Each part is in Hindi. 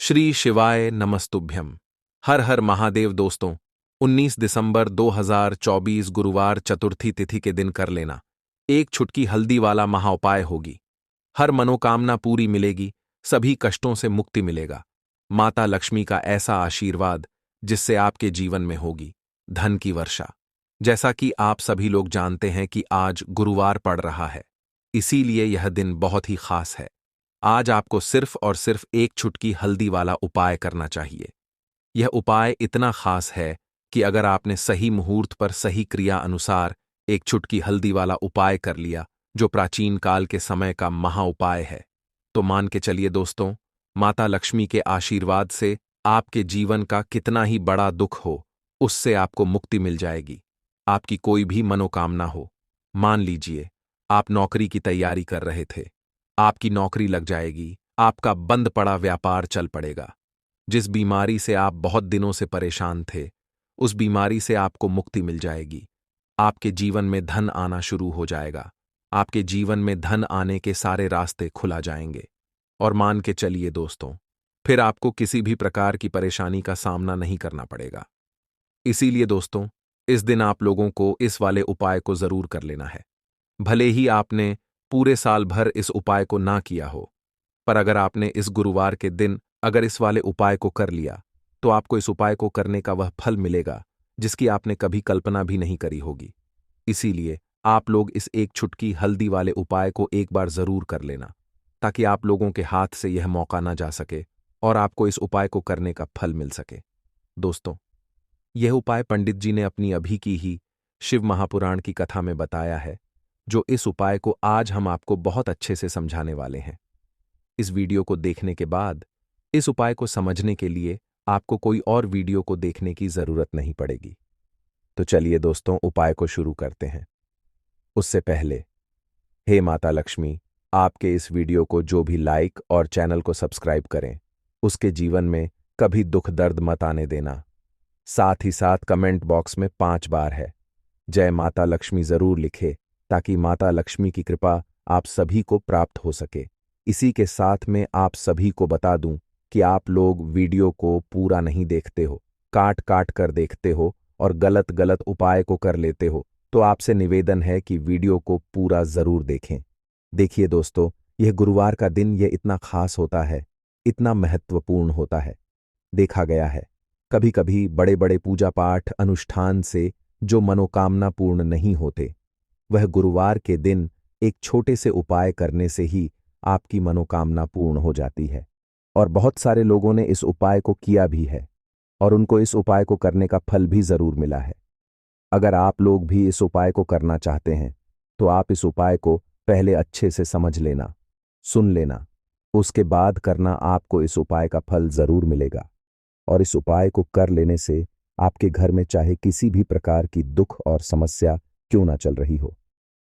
श्री शिवाय नमस्तुभ्यम। हर हर महादेव। दोस्तों, 19 दिसंबर 2024 गुरुवार चतुर्थी तिथि के दिन कर लेना एक छुटकी हल्दी वाला महाउपाय होगी। हर मनोकामना पूरी मिलेगी, सभी कष्टों से मुक्ति मिलेगा। माता लक्ष्मी का ऐसा आशीर्वाद जिससे आपके जीवन में होगी धन की वर्षा। जैसा कि आप सभी लोग जानते हैं कि आज गुरुवार पड़ रहा है, इसीलिए यह दिन बहुत ही खास है। आज आपको सिर्फ और सिर्फ एक छुटकी हल्दी वाला उपाय करना चाहिए। यह उपाय इतना खास है कि अगर आपने सही मुहूर्त पर सही क्रिया अनुसार एक छुटकी हल्दी वाला उपाय कर लिया, जो प्राचीन काल के समय का महाउपाय है, तो मान के चलिए दोस्तों, माता लक्ष्मी के आशीर्वाद से आपके जीवन का कितना ही बड़ा दुख हो, उससे आपको मुक्ति मिल जाएगी। आपकी कोई भी मनोकामना हो, मान लीजिए आप नौकरी की तैयारी कर रहे थे, आपकी नौकरी लग जाएगी, आपका बंद पड़ा व्यापार चल पड़ेगा। जिस बीमारी से आप बहुत दिनों से परेशान थे, उस बीमारी से आपको मुक्ति मिल जाएगी। आपके जीवन में धन आना शुरू हो जाएगा। आपके जीवन में धन आने के सारे रास्ते खुला जाएंगे। और मान के चलिए दोस्तों, फिर आपको किसी भी प्रकार की परेशानी का सामना नहीं करना पड़ेगा। इसीलिए दोस्तों, इस दिन आप लोगों को इस वाले उपाय को जरूर कर लेना है। भले ही आपने पूरे साल भर इस उपाय को ना किया हो, पर अगर आपने इस गुरुवार के दिन अगर इस वाले उपाय को कर लिया, तो आपको इस उपाय को करने का वह फल मिलेगा जिसकी आपने कभी कल्पना भी नहीं करी होगी। इसीलिए आप लोग इस एक छुटकी हल्दी वाले उपाय को एक बार जरूर कर लेना, ताकि आप लोगों के हाथ से यह मौका ना जा सके और आपको इस उपाय को करने का फल मिल सके। दोस्तों, यह उपाय पंडित जी ने अपनी अभी की ही शिव महापुराण की कथा में बताया है, जो इस उपाय को आज हम आपको बहुत अच्छे से समझाने वाले हैं। इस वीडियो को देखने के बाद इस उपाय को समझने के लिए आपको कोई और वीडियो को देखने की जरूरत नहीं पड़ेगी। तो चलिए दोस्तों, उपाय को शुरू करते हैं। उससे पहले, हे माता लक्ष्मी, आपके इस वीडियो को जो भी लाइक और चैनल को सब्सक्राइब करें, उसके जीवन में कभी दुख दर्द मत आने देना। साथ ही साथ कमेंट बॉक्स में 5 बार है जय माता लक्ष्मी जरूर लिखे, ताकि माता लक्ष्मी की कृपा आप सभी को प्राप्त हो सके। इसी के साथ में आप सभी को बता दूं कि आप लोग वीडियो को पूरा नहीं देखते हो, काट काट कर देखते हो और गलत गलत उपाय को कर लेते हो। तो आपसे निवेदन है कि वीडियो को पूरा जरूर देखें। देखिए दोस्तों, यह गुरुवार का दिन यह इतना खास होता है, इतना महत्वपूर्ण होता है। देखा गया है, कभी कभी बड़े बड़े पूजा पाठ अनुष्ठान से जो मनोकामना पूर्ण नहीं होते, वह गुरुवार के दिन एक छोटे से उपाय करने से ही आपकी मनोकामना पूर्ण हो जाती है। और बहुत सारे लोगों ने इस उपाय को किया भी है और उनको इस उपाय को करने का फल भी जरूर मिला है। अगर आप लोग भी इस उपाय को करना चाहते हैं, तो आप इस उपाय को पहले अच्छे से समझ लेना, सुन लेना, उसके बाद करना। आपको इस उपाय का फल जरूर मिलेगा। और इस उपाय को कर लेने से आपके घर में चाहे किसी भी प्रकार की दुख और समस्या क्यों ना चल रही हो,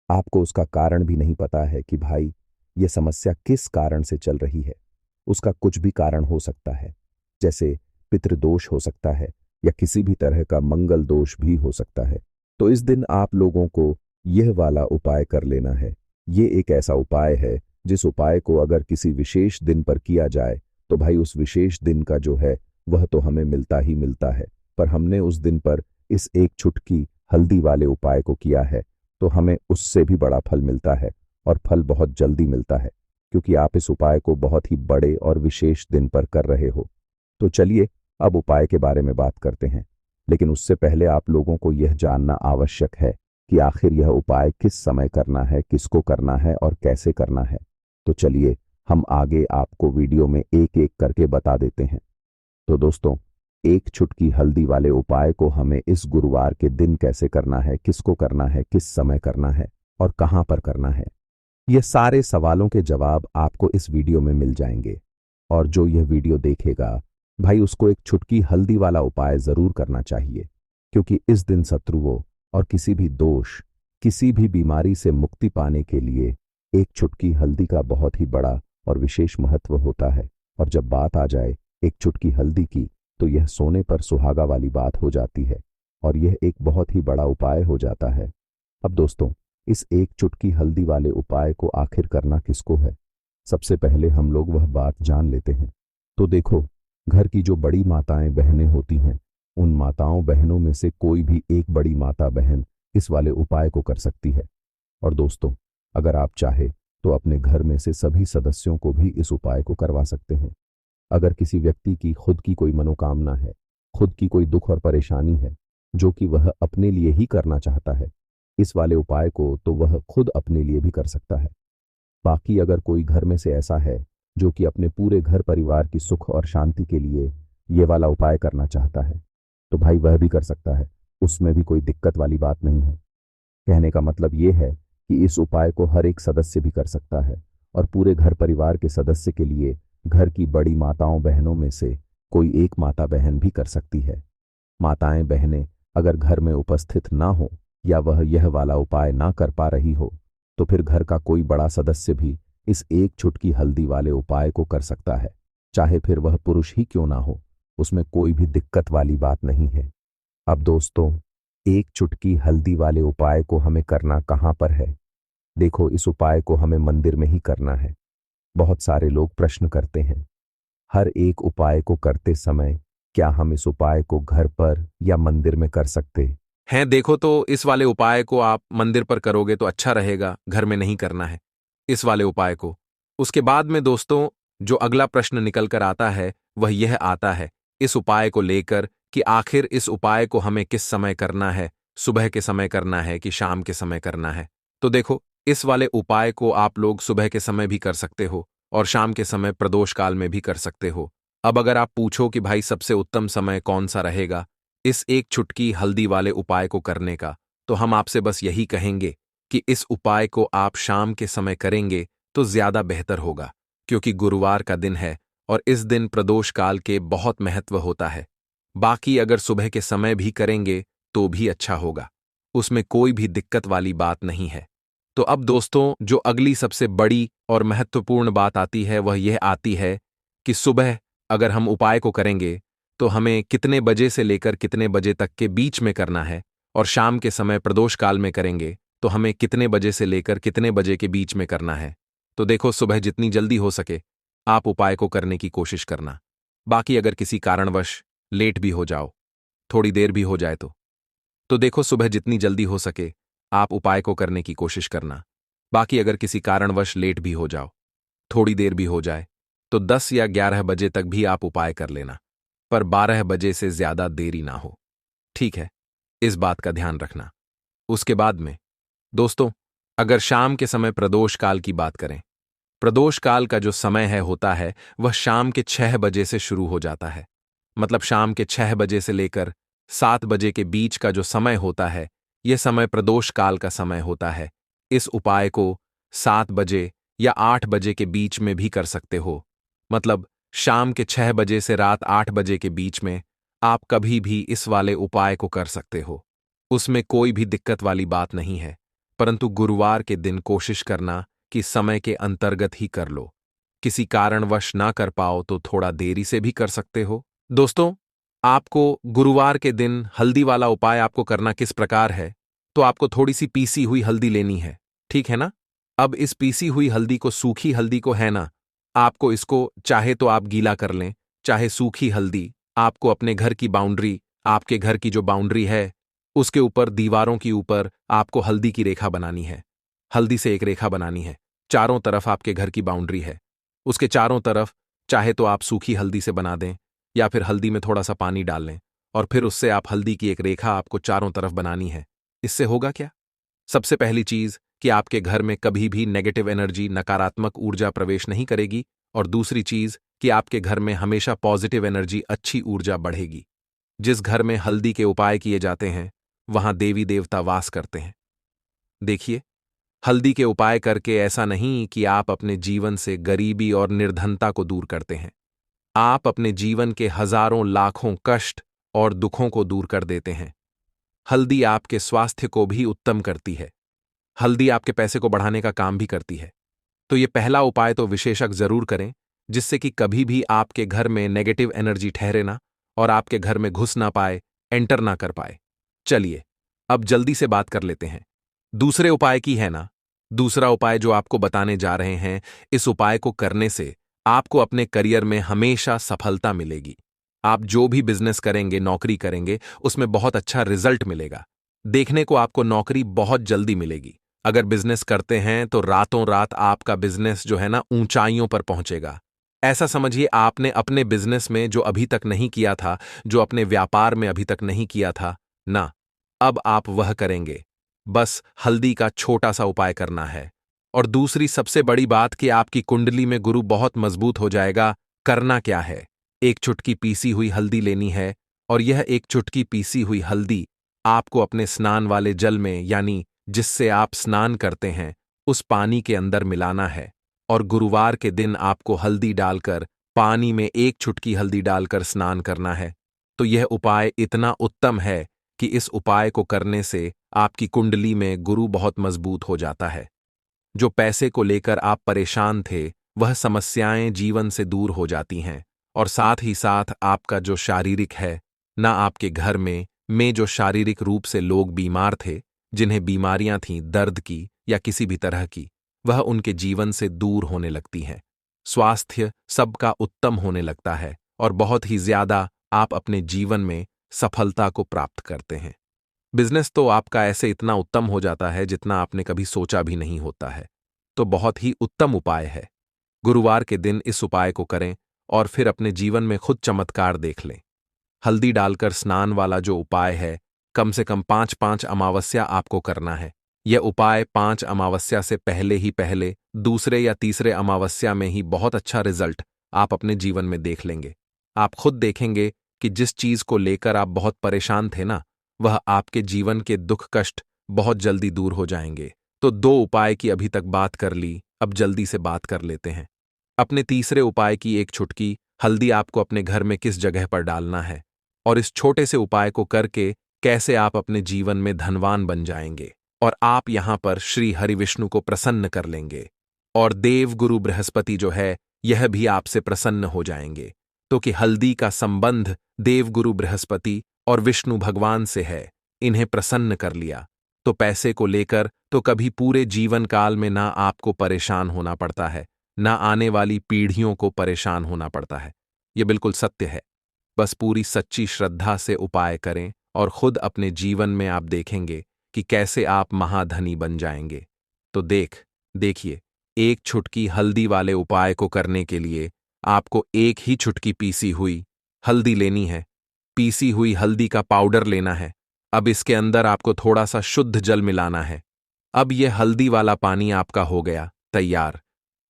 आपको उसका कारण भी नहीं पता है कि भाई ये समस्या किस कारण से चल रही है। उसका कुछ भी कारण हो सकता है, जैसे पितृदोष हो सकता है या किसी भी तरह का मंगल दोष भी हो सकता है। तो इस दिन आप लोगों को यह वाला उपाय कर लेना है। ये एक ऐसा उपाय है जिस उपाय को अगर किसी विशेष दिन पर किया जाए, तो भाई उस विशेष दिन का जो है वह तो हमें मिलता ही मिलता है। पर हमने उस दिन पर इस एक छुटकी हल्दी वाले उपाय को किया है, तो हमें उससे भी बड़ा फल मिलता है और फल बहुत जल्दी मिलता है, क्योंकि आप इस उपाय को बहुत ही बड़े और विशेष दिन पर कर रहे हो। तो चलिए अब उपाय के बारे में बात करते हैं। लेकिन उससे पहले आप लोगों को यह जानना आवश्यक है कि आखिर यह उपाय किस समय करना है, किसको करना है और कैसे करना है। तो चलिए हम आगे आपको वीडियो में एक एक करके बता देते हैं। तो दोस्तों, एक छुटकी हल्दी वाले उपाय को हमें इस गुरुवार के दिन कैसे करना है, किसको करना है, किस समय करना है और कहां पर करना है, ये सारे सवालों के जवाब आपको इस वीडियो में मिल जाएंगे। और जो यह वीडियो देखेगा भाई, उसको एक छुटकी हल्दी वाला उपाय जरूर करना चाहिए, क्योंकि इस दिन शत्रुओं और किसी भी दोष, किसी भी बीमारी से मुक्ति पाने के लिए एक छुटकी हल्दी का बहुत ही बड़ा और विशेष महत्व होता है। और जब बात आ जाए एक छुटकी हल्दी की, तो यह सोने पर सुहागा वाली बात हो जाती है और यह एक बहुत ही बड़ा उपाय हो जाता है। अब दोस्तों, इस एक चुटकी हल्दी वाले उपाय को आखिर करना किसको है, सबसे पहले हम लोग वह बात जान लेते हैं। तो देखो, घर की जो बड़ी माताएं बहनें होती हैं, उन माताओं बहनों में से कोई भी एक बड़ी माता बहन इस वाले उपाय को कर सकती है। और दोस्तों, अगर आप चाहे तो अपने घर में से सभी सदस्यों को भी इस उपाय को करवा सकते हैं। अगर किसी व्यक्ति की खुद की कोई मनोकामना है, खुद की कोई दुख और परेशानी है, जो कि वह अपने लिए ही करना चाहता है, इस वाले उपाय को तो वह खुद अपने लिए भी कर सकता है। बाकी अगर कोई घर में से ऐसा है जो कि अपने पूरे घर परिवार की सुख और शांति के लिए ये वाला उपाय करना चाहता है, तो भाई वह भी कर सकता है। उसमें भी कोई दिक्कत वाली बात नहीं है। कहने का मतलब ये है कि इस उपाय को हर एक सदस्य भी कर सकता है और पूरे घर परिवार के सदस्य के लिए घर की बड़ी माताओं बहनों में से कोई एक माता बहन भी कर सकती है। माताएं बहनें अगर घर में उपस्थित ना हो या वह यह वाला उपाय ना कर पा रही हो, तो फिर घर का कोई बड़ा सदस्य भी इस एक चुटकी हल्दी वाले उपाय को कर सकता है, चाहे फिर वह पुरुष ही क्यों ना हो। उसमें कोई भी दिक्कत वाली बात नहीं है। अब दोस्तों, एक चुटकी हल्दी वाले उपाय को हमें करना कहाँ पर है? देखो, इस उपाय को हमें मंदिर में ही करना है। बहुत सारे लोग प्रश्न करते हैं, हर एक उपाय को करते समय क्या हम इस उपाय को घर पर या मंदिर में कर सकते हैं? देखो, तो इस वाले उपाय को आप मंदिर पर करोगे तो अच्छा रहेगा, घर में नहीं करना है इस वाले उपाय को। उसके बाद में दोस्तों, जो अगला प्रश्न निकल कर आता है वह यह आता है इस उपाय को लेकर कि आखिर इस उपाय को हमें किस समय करना है, सुबह के समय करना है कि शाम के समय करना है। तो देखो, इस वाले उपाय को आप लोग सुबह के समय भी कर सकते हो और शाम के समय प्रदोष काल में भी कर सकते हो। अब अगर आप पूछो कि भाई सबसे उत्तम समय कौन सा रहेगा इस एक चुटकी हल्दी वाले उपाय को करने का, तो हम आपसे बस यही कहेंगे कि इस उपाय को आप शाम के समय करेंगे तो ज्यादा बेहतर होगा, क्योंकि गुरुवार का दिन है और इस दिन प्रदोष काल के बहुत महत्व होता है। बाकी अगर सुबह के समय भी करेंगे तो भी अच्छा होगा, उसमें कोई भी दिक्कत वाली बात नहीं है। तो अब दोस्तों, जो अगली सबसे बड़ी और महत्वपूर्ण बात आती है वह यह आती है कि सुबह अगर हम उपाय को करेंगे तो हमें कितने बजे से लेकर कितने बजे तक के बीच में करना है, और शाम के समय प्रदोष काल में करेंगे तो हमें कितने बजे से लेकर कितने बजे के बीच में करना है। तो देखो, सुबह जितनी जल्दी हो सके आप उपाय को करने की कोशिश करना। बाकी अगर किसी कारणवश लेट भी हो जाओ, थोड़ी देर भी हो जाए तो देखो, सुबह जितनी जल्दी हो सके आप उपाय को करने की कोशिश करना। बाकी अगर किसी कारणवश लेट भी हो जाओ, थोड़ी देर भी हो जाए, तो 10 या 11 बजे तक भी आप उपाय कर लेना, पर 12 बजे से ज्यादा देरी ना हो। ठीक है, इस बात का ध्यान रखना। उसके बाद में दोस्तों, अगर शाम के समय प्रदोष काल की बात करें, प्रदोष काल का जो समय है होता है वह शाम के 6 बजे से शुरू हो जाता है। मतलब शाम के 6 बजे से लेकर 7 बजे के बीच का जो समय होता है, यह समय प्रदोष काल का समय होता है। इस उपाय को 7 बजे या 8 बजे के बीच में भी कर सकते हो। मतलब शाम के 6 बजे से रात 8 बजे के बीच में आप कभी भी इस वाले उपाय को कर सकते हो। उसमें कोई भी दिक्कत वाली बात नहीं है, परंतु गुरुवार के दिन कोशिश करना कि समय के अंतर्गत ही कर लो। किसी कारणवश ना कर पाओ तो थोड़ा देरी से भी कर सकते हो। दोस्तों, आपको गुरुवार के दिन हल्दी वाला उपाय आपको करना किस प्रकार है, तो आपको थोड़ी सी पीसी हुई हल्दी लेनी है, ठीक है ना? अब इस पीसी हुई हल्दी को, सूखी हल्दी को है ना, आपको इसको चाहे तो आप गीला कर लें, चाहे सूखी हल्दी आपको अपने घर की बाउंड्री, आपके घर की जो बाउंड्री है उसके ऊपर, दीवारों के ऊपर आपको हल्दी की रेखा बनानी है। हल्दी से एक रेखा बनानी है, चारों तरफ आपके घर की बाउंड्री है, उसके चारों तरफ चाहे तो आप सूखी हल्दी से बना दें या फिर हल्दी में थोड़ा सा पानी डाल लें और फिर उससे आप हल्दी की एक रेखा आपको चारों तरफ बनानी है। इससे होगा क्या? सबसे पहली चीज कि आपके घर में कभी भी नेगेटिव एनर्जी, नकारात्मक ऊर्जा प्रवेश नहीं करेगी, और दूसरी चीज कि आपके घर में हमेशा पॉजिटिव एनर्जी, अच्छी ऊर्जा बढ़ेगी। जिस घर में हल्दी के उपाय किए जाते हैं वहां देवी देवता वास करते हैं। देखिए, हल्दी के उपाय करके ऐसा नहीं कि आप अपने जीवन से गरीबी और निर्धनता को दूर करते हैं, आप अपने जीवन के हजारों लाखों कष्ट और दुखों को दूर कर देते हैं। हल्दी आपके स्वास्थ्य को भी उत्तम करती है, हल्दी आपके पैसे को बढ़ाने का काम भी करती है। तो ये पहला उपाय तो विशेषक जरूर करें, जिससे कि कभी भी आपके घर में नेगेटिव एनर्जी ठहरे ना और आपके घर में घुस ना पाए, एंटर ना कर पाए। चलिए, अब जल्दी से बात कर लेते हैं दूसरे उपाय की, है ना? दूसरा उपाय जो आपको बताने जा रहे हैं, इस उपाय को करने से आपको अपने करियर में हमेशा सफलता मिलेगी। आप जो भी बिजनेस करेंगे, नौकरी करेंगे, उसमें बहुत अच्छा रिजल्ट मिलेगा। देखने को आपको नौकरी बहुत जल्दी मिलेगी। अगर बिजनेस करते हैं तो रातों रात आपका बिजनेस जो है ना ऊंचाइयों पर पहुंचेगा। ऐसा समझिए आपने अपने बिजनेस में जो अभी तक नहीं किया था, जो अपने व्यापार में अभी तक नहीं किया था ना, अब आप वह करेंगे। बस हल्दी का छोटा सा उपाय करना है। और दूसरी सबसे बड़ी बात कि आपकी कुंडली में गुरु बहुत मजबूत हो जाएगा। करना क्या है? एक चुटकी पीसी हुई हल्दी लेनी है और यह एक चुटकी पीसी हुई हल्दी आपको अपने स्नान वाले जल में, यानी जिससे आप स्नान करते हैं, उस पानी के अंदर मिलाना है। और गुरुवार के दिन आपको हल्दी डालकर, पानी में एक चुटकी हल्दी डालकर स्नान करना है। तो यह उपाय इतना उत्तम है कि इस उपाय को करने से आपकी कुंडली में गुरु बहुत मजबूत हो जाता है। जो पैसे को लेकर आप परेशान थे, वह समस्याएं जीवन से दूर हो जाती हैं। और साथ ही साथ आपका जो शारीरिक है, ना आपके घर में जो शारीरिक रूप से लोग बीमार थे, जिन्हें बीमारियां थीं दर्द की या किसी भी तरह की, वह उनके जीवन से दूर होने लगती हैं। स्वास्थ्य सबका उत्तम होने लगता है और बहुत ही ज्यादा आप अपने जीवन में सफलता को प्राप्त करते हैं। बिजनेस तो आपका ऐसे इतना उत्तम हो जाता है जितना आपने कभी सोचा भी नहीं होता है। तो बहुत ही उत्तम उपाय है। गुरुवार के दिन इस उपाय को करें और फिर अपने जीवन में खुद चमत्कार देख लें। हल्दी डालकर स्नान वाला जो उपाय है, कम से कम 5-5 अमावस्या आपको करना है। यह उपाय 5 अमावस्या से पहले, दूसरे या तीसरे अमावस्या में ही बहुत अच्छा रिजल्ट आप अपने जीवन में देख लेंगे। आप खुद देखेंगे कि जिस चीज को लेकर आप बहुत परेशान थे ना, वह आपके जीवन के दुख कष्ट बहुत जल्दी दूर हो जाएंगे। तो 2 उपाय की अभी तक बात कर ली, अब जल्दी से बात कर लेते हैं। अपने तीसरे उपाय की एक चुटकी हल्दी आपको अपने घर में किस जगह पर डालना है और इस छोटे से उपाय को करके कैसे आप अपने जीवन में धनवान बन जाएंगे और आप यहां पर श्री हरि विष्णु को प्रसन्न कर लेंगे। और देव गुरु बृहस्पति जो है, यह भी आपसे प्रसन्न हो जाएंगे। तो कि हल्दी का संबंध देवगुरु बृहस्पति और विष्णु भगवान से है, इन्हें प्रसन्न कर लिया तो पैसे को लेकर तो कभी पूरे जीवन काल में ना आपको परेशान होना पड़ता है, ना आने वाली पीढ़ियों को परेशान होना पड़ता है। यह बिल्कुल सत्य है। बस पूरी सच्ची श्रद्धा से उपाय करें और खुद अपने जीवन में आप देखेंगे कि कैसे आप महाधनी बन जाएंगे। तो देखिए, एक चुटकी हल्दी वाले उपाय को करने के लिए आपको एक ही चुटकी पीसी हुई हल्दी लेनी है। पीसी हुई हल्दी का पाउडर लेना है। अब इसके अंदर आपको थोड़ा सा शुद्ध जल मिलाना है। अब यह हल्दी वाला पानी आपका हो गया तैयार।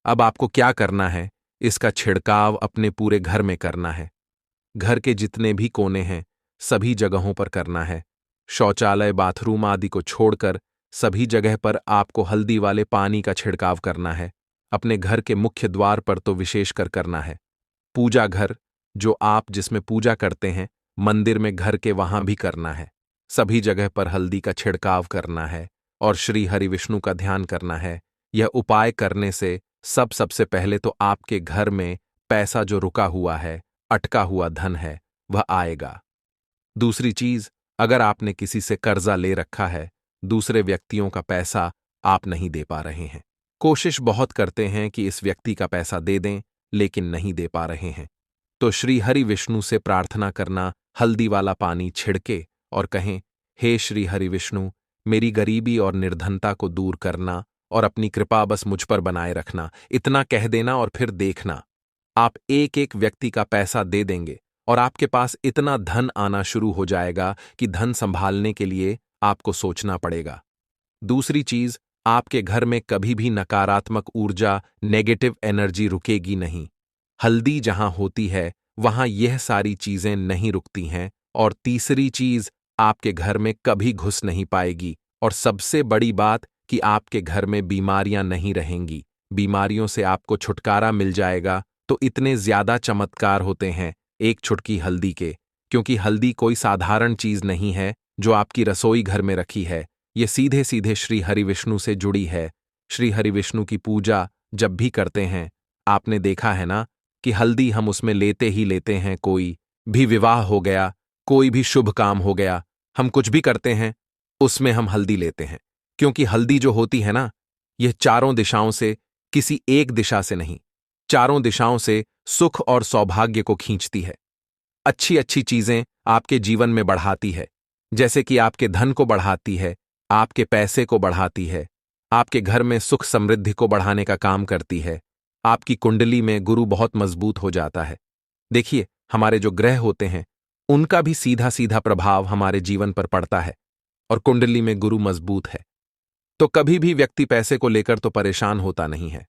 अब आपको क्या करना है, इसका छिड़काव अपने पूरे घर में करना है। घर के जितने भी कोने हैं, सभी जगहों पर करना है। शौचालय, बाथरूम आदि को छोड़कर सभी जगह पर आपको हल्दी वाले पानी का छिड़काव करना है। अपने घर के मुख्य द्वार पर तो विशेषकर करना है। पूजा घर, जो आप जिसमें पूजा करते हैं, मंदिर में, घर के, वहां भी करना है। सभी जगह पर हल्दी का छिड़काव करना है और श्री हरि विष्णु का ध्यान करना है। यह उपाय करने से सबसे पहले तो आपके घर में पैसा जो रुका हुआ है, अटका हुआ धन है, वह आएगा। दूसरी चीज, अगर आपने किसी से कर्जा ले रखा है, दूसरे व्यक्तियों का पैसा आप नहीं दे पा रहे हैं, कोशिश बहुत करते हैं कि इस व्यक्ति का पैसा दे दें, लेकिन नहीं दे पा रहे हैं, तो श्री हरि विष्णु से प्रार्थना करना, हल्दी वाला पानी छिड़के और कहें, हे श्री हरि विष्णु, मेरी गरीबी और निर्धनता को दूर करना और अपनी कृपा बस मुझ पर बनाए रखना। इतना कह देना और फिर देखना, आप एक एक व्यक्ति का पैसा दे देंगे और आपके पास इतना धन आना शुरू हो जाएगा कि धन संभालने के लिए आपको सोचना पड़ेगा। दूसरी चीज, आपके घर में कभी भी नकारात्मक ऊर्जा, नेगेटिव एनर्जी रुकेगी नहीं। हल्दी जहां होती है, वहां यह सारी चीजें नहीं रुकती हैं। और तीसरी चीज, आपके घर में कभी घुस नहीं पाएगी। और सबसे बड़ी बात कि आपके घर में बीमारियां नहीं रहेंगी। बीमारियों से आपको छुटकारा मिल जाएगा। तो इतने ज्यादा चमत्कार होते हैं एक चुटकी हल्दी के, क्योंकि हल्दी कोई साधारण चीज नहीं है जो आपकी रसोई घर में रखी है। ये सीधे सीधे श्री हरि विष्णु से जुड़ी है। श्री हरि विष्णु की पूजा जब भी करते हैं, आपने देखा है ना कि हल्दी हम उसमें लेते ही लेते हैं। कोई भी विवाह हो गया, कोई भी शुभ काम हो गया, हम कुछ भी करते हैं, उसमें हम हल्दी लेते हैं। क्योंकि हल्दी जो होती है ना, यह चारों दिशाओं से, किसी एक दिशा से नहीं, चारों दिशाओं से सुख और सौभाग्य को खींचती है। अच्छी अच्छी चीजें आपके जीवन में बढ़ाती है, जैसे कि आपके धन को बढ़ाती है, आपके पैसे को बढ़ाती है, आपके घर में सुख समृद्धि को बढ़ाने का काम करती है। आपकी कुंडली में गुरु बहुत मजबूत हो जाता है। देखिए, हमारे जो ग्रह होते हैं उनका भी सीधा सीधा प्रभाव हमारे जीवन पर पड़ता है, और कुंडली में गुरु मजबूत है तो कभी भी व्यक्ति पैसे को लेकर तो परेशान होता नहीं है।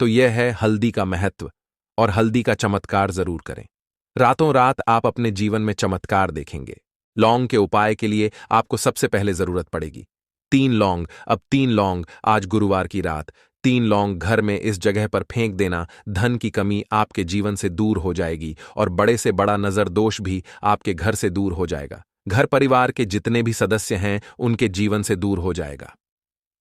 तो यह है हल्दी का महत्व, और हल्दी का चमत्कार जरूर करें। रातों रात आप अपने जीवन में चमत्कार देखेंगे। लौंग के उपाय के लिए आपको सबसे पहले जरूरत पड़ेगी 3 लौंग। अब 3 लौंग आज गुरुवार की रात 3 लौंग घर में इस जगह पर फेंक देना। धन की कमी आपके जीवन से दूर हो जाएगी, और बड़े से बड़ा नजर दोष भी आपके घर से दूर हो जाएगा। घर परिवार के जितने भी सदस्य हैं उनके जीवन से दूर हो जाएगा।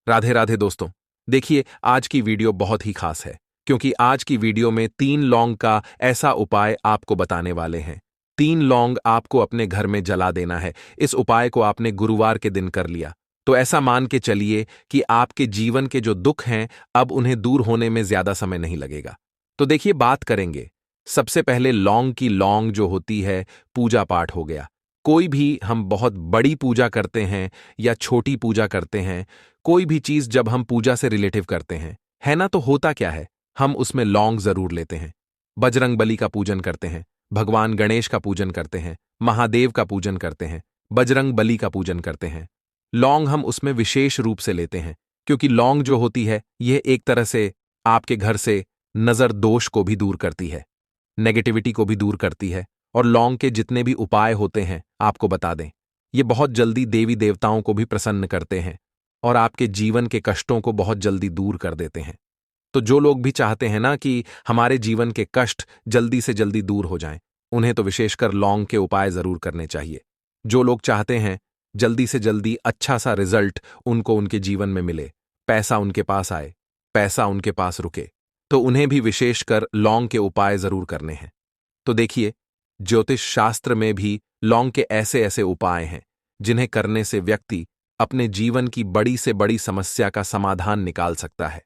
राधे राधे दोस्तों, देखिए आज की वीडियो बहुत ही खास है, क्योंकि आज की वीडियो में 3 लौंग का ऐसा उपाय आपको बताने वाले हैं। 3 लौंग आपको अपने घर में जला देना है। इस उपाय को आपने गुरुवार के दिन कर लिया तो ऐसा मान के चलिए कि आपके जीवन के जो दुख हैं अब उन्हें दूर होने में ज्यादा समय नहीं लगेगा। तो देखिए, बात करेंगे सबसे पहले लौंग की। लौंग जो होती है पूजा पाठ हो गया। कोई भी हम बहुत बड़ी पूजा करते हैं या छोटी पूजा करते हैं, कोई भी चीज जब हम पूजा से रिलेटिव करते हैं, है ना, तो होता क्या है, हम उसमें लौंग जरूर लेते हैं। बजरंग बली का पूजन करते हैं, भगवान गणेश का पूजन करते हैं, महादेव का पूजन करते हैं, बजरंग बली का पूजन करते हैं। लौंग हम उसमें विशेष रूप से लेते हैं, क्योंकि लौंग जो होती है यह एक तरह से आपके घर से नजर दोष को भी दूर करती है, नेगेटिविटी को भी दूर करती है। और लौंग के जितने भी उपाय होते हैं आपको बता दें, ये बहुत जल्दी देवी देवताओं को भी प्रसन्न करते हैं और आपके जीवन के कष्टों को बहुत जल्दी दूर कर देते हैं। तो जो लोग भी चाहते हैं ना कि हमारे जीवन के कष्ट जल्दी से जल्दी दूर हो जाएं, उन्हें तो विशेषकर लौंग के उपाय जरूर करने चाहिए। जो लोग चाहते हैं जल्दी से जल्दी अच्छा सा रिजल्ट उनको उनके जीवन में मिले, पैसा उनके पास आए, पैसा उनके पास रुके, तो उन्हें भी विशेषकर लौंग के उपाय जरूर करने हैं। तो देखिए, ज्योतिष शास्त्र में भी लौंग के ऐसे ऐसे उपाय हैं जिन्हें करने से व्यक्ति अपने जीवन की बड़ी से बड़ी समस्या का समाधान निकाल सकता है।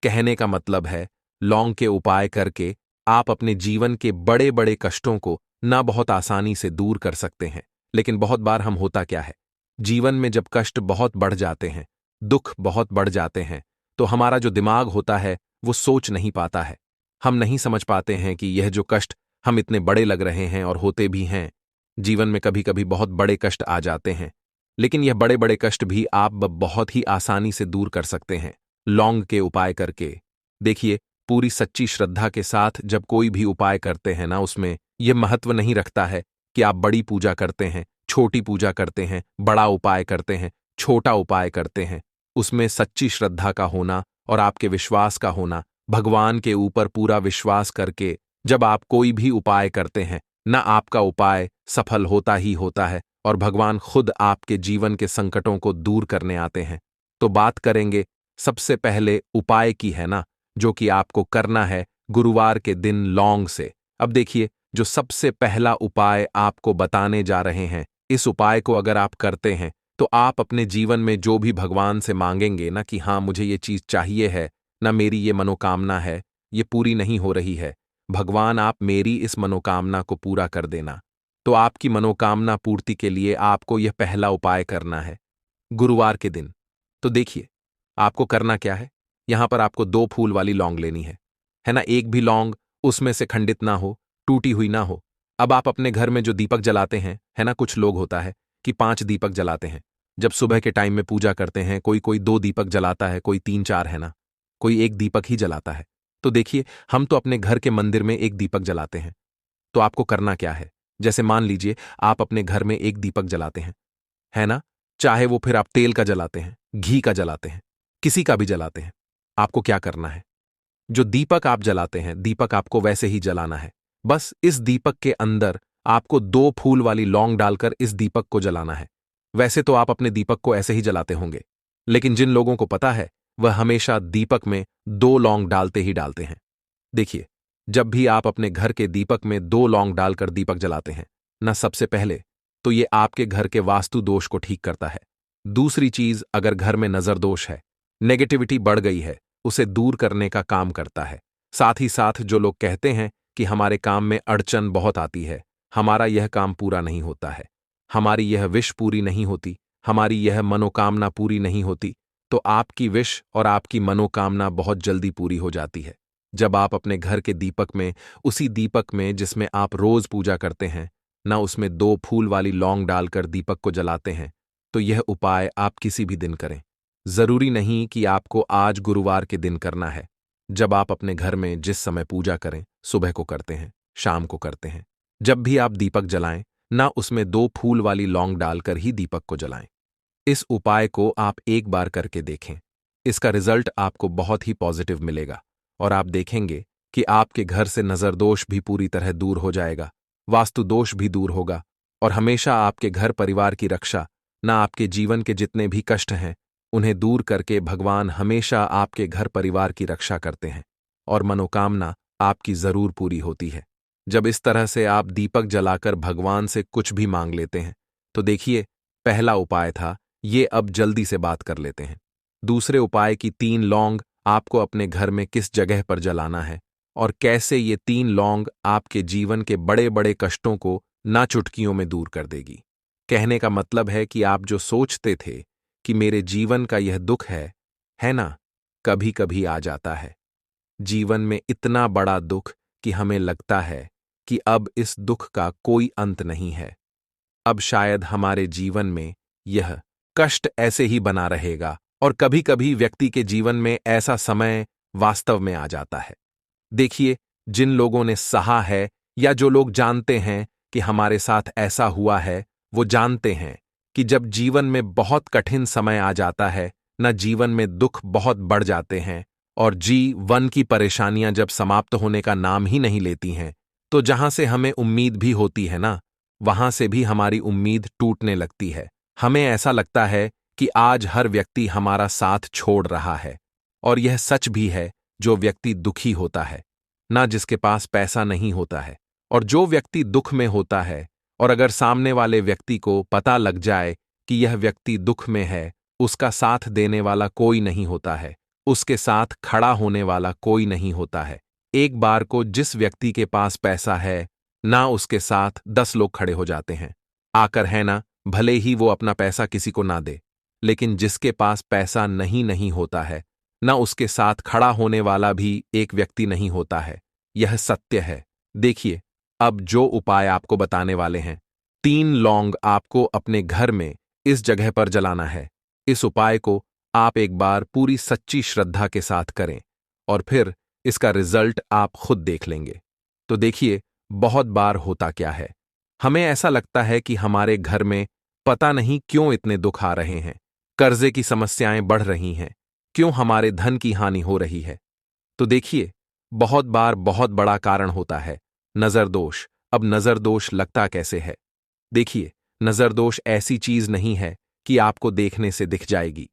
कहने का मतलब है, लौंग के उपाय करके आप अपने जीवन के बड़े बड़े कष्टों को ना बहुत आसानी से दूर कर सकते हैं। लेकिन बहुत बार हम होता क्या है, जीवन में जब कष्ट बहुत बढ़ जाते हैं, दुख बहुत बढ़ जाते हैं, तो हमारा जो दिमाग होता है वो सोच नहीं पाता है। हम नहीं समझ पाते हैं कि यह जो कष्ट हम इतने बड़े लग रहे हैं, और होते भी हैं। जीवन में कभी कभी बहुत बड़े कष्ट आ जाते हैं, लेकिन यह बड़े बड़े कष्ट भी आप बहुत ही आसानी से दूर कर सकते हैं लौंग के उपाय करके। देखिए, पूरी सच्ची श्रद्धा के साथ जब कोई भी उपाय करते हैं ना, उसमें यह महत्व नहीं रखता है कि आप बड़ी पूजा करते हैं, छोटी पूजा करते हैं, बड़ा उपाय करते हैं, छोटा उपाय करते हैं। उसमें सच्ची श्रद्धा का होना और आपके विश्वास का होना, भगवान के ऊपर पूरा विश्वास करके जब आप कोई भी उपाय करते हैं ना, आपका उपाय सफल होता ही होता है, और भगवान खुद आपके जीवन के संकटों को दूर करने आते हैं। तो बात करेंगे सबसे पहले उपाय की, है ना, जो कि आपको करना है गुरुवार के दिन लौंग से। अब देखिए, जो सबसे पहला उपाय आपको बताने जा रहे हैं, इस उपाय को अगर आप करते हैं तो आप अपने जीवन में जो भी भगवान से मांगेंगे ना कि हाँ मुझे ये चीज चाहिए है ना, मेरी ये मनोकामना है, ये पूरी नहीं हो रही है, भगवान आप मेरी इस मनोकामना को पूरा कर देना। तो आपकी मनोकामना पूर्ति के लिए आपको यह पहला उपाय करना है गुरुवार के दिन। तो देखिए, आपको करना क्या है, यहां पर आपको 2 फूल वाली लौंग लेनी है ना। एक भी लौंग उसमें से खंडित ना हो, टूटी हुई ना हो। अब आप अपने घर में जो दीपक जलाते हैं, है ना, कुछ लोग होता है कि 5 दीपक जलाते हैं जब सुबह के टाइम में पूजा करते हैं। कोई कोई 2 दीपक जलाता है, कोई 3-4, है ना, कोई 1 दीपक ही जलाता है। तो देखिए, हम तो अपने घर के मंदिर में 1 दीपक जलाते हैं। तो आपको करना क्या है, जैसे मान लीजिए आप अपने घर में 1 दीपक जलाते हैं, है ना, चाहे वो फिर आप तेल का जलाते हैं, घी का जलाते हैं, किसी का भी जलाते हैं, आपको क्या करना है, जो दीपक आप जलाते हैं, दीपक आपको वैसे ही जलाना है। बस इस दीपक के अंदर आपको 2 फूल वाली लौंग डालकर इस दीपक को जलाना है। वैसे तो आप अपने दीपक को ऐसे ही जलाते होंगे, लेकिन जिन लोगों को पता है वह हमेशा दीपक में 2 लौंग डालते ही डालते हैं। देखिए, जब भी आप अपने घर के दीपक में 2 लौंग डालकर दीपक जलाते हैं ना, सबसे पहले तो ये आपके घर के वास्तु दोष को ठीक करता है। दूसरी चीज, अगर घर में नजर दोष है, नेगेटिविटी बढ़ गई है, उसे दूर करने का काम करता है। साथ ही साथ जो लोग कहते हैं कि हमारे काम में अड़चन बहुत आती है, हमारा यह काम पूरा नहीं होता है, हमारी यह विश पूरी नहीं होती, हमारी यह मनोकामना पूरी नहीं होती, तो आपकी विश और आपकी मनोकामना बहुत जल्दी पूरी हो जाती है। जब आप अपने घर के दीपक में, उसी दीपक में जिसमें आप रोज पूजा करते हैं, ना उसमें 2 फूल वाली लौंग डालकर दीपक को जलाते हैं, तो यह उपाय आप किसी भी दिन करें। जरूरी नहीं कि आपको आज गुरुवार के दिन करना है। जब आप अपने घर में जिस समय पूजा करें, सुबह को करते हैं, शाम को करते हैं, जब भी आप दीपक जलाएं, ना उसमें 2 फूल वाली लौंग डालकर ही दीपक को जलाएं। इस उपाय को आप एक बार करके देखें। इसका रिजल्ट आपको बहुत ही पॉजिटिव मिलेगा और आप देखेंगे कि आपके घर से नजर दोष भी पूरी तरह दूर हो जाएगा, वास्तु दोष भी दूर होगा और हमेशा आपके घर परिवार की रक्षा, ना आपके जीवन के जितने भी कष्ट हैं, उन्हें दूर करके भगवान हमेशा आपके घर परिवार की रक्षा करते हैं और मनोकामना आपकी जरूर पूरी होती है। जब इस तरह से आप दीपक जलाकर भगवान से कुछ भी मांग लेते हैं, तो देखिए, पहला उपाय था ये, अब जल्दी से बात कर लेते हैं। दूसरे उपाय की 3 लौंग आपको अपने घर में किस जगह पर जलाना है और कैसे ये 3 लौंग आपके जीवन के बड़े बड़े कष्टों को ना चुटकियों में दूर कर देगी। कहने का मतलब है कि आप जो सोचते थे कि मेरे जीवन का यह दुख है ना, कभी कभी आ जाता है। जीवन में इतना बड़ा दुख कि हमें लगता है कि अब इस दुख का कोई अंत नहीं है। अब शायद हमारे जीवन में यह कष्ट ऐसे ही बना रहेगा और कभी कभी व्यक्ति के जीवन में ऐसा समय वास्तव में आ जाता है। देखिए, जिन लोगों ने सहा है या जो लोग जानते हैं कि हमारे साथ ऐसा हुआ है, वो जानते हैं कि जब जीवन में बहुत कठिन समय आ जाता है, न जीवन में दुख बहुत बढ़ जाते हैं और जीवन की परेशानियां जब समाप्त होने का नाम ही नहीं लेती हैं, तो जहां से हमें उम्मीद भी होती है ना, वहां से भी हमारी उम्मीद टूटने लगती है। हमें ऐसा लगता है कि आज हर व्यक्ति हमारा साथ छोड़ रहा है और यह सच भी है। जो व्यक्ति दुखी होता है, ना जिसके पास पैसा नहीं होता है, और जो व्यक्ति दुख में होता है और अगर सामने वाले व्यक्ति को पता लग जाए कि यह व्यक्ति दुख में है, उसका साथ देने वाला कोई नहीं होता है, उसके साथ खड़ा होने वाला कोई नहीं होता है। एक बार को जिस व्यक्ति के पास पैसा है, ना उसके साथ 10 लोग खड़े हो जाते हैं आकर, है ना, भले ही वो अपना पैसा किसी को ना दे, लेकिन जिसके पास पैसा नहीं होता है, ना उसके साथ खड़ा होने वाला भी एक व्यक्ति नहीं होता है। यह सत्य है। देखिए, अब जो उपाय आपको बताने वाले हैं, 3 लौंग आपको अपने घर में इस जगह पर जलाना है। इस उपाय को आप एक बार पूरी सच्ची श्रद्धा के साथ करें और फिर इसका रिजल्ट आप खुद देख लेंगे। तो देखिए, बहुत बार होता क्या है, हमें ऐसा लगता है कि हमारे घर में पता नहीं क्यों इतने दुख आ रहे हैं, कर्जे की समस्याएं बढ़ रही हैं, क्यों हमारे धन की हानि हो रही है। तो देखिए, बहुत बार बहुत बड़ा कारण होता है नजर दोष। अब नजर दोष लगता कैसे है? देखिए, नजर दोष ऐसी चीज नहीं है कि आपको देखने से दिख जाएगी।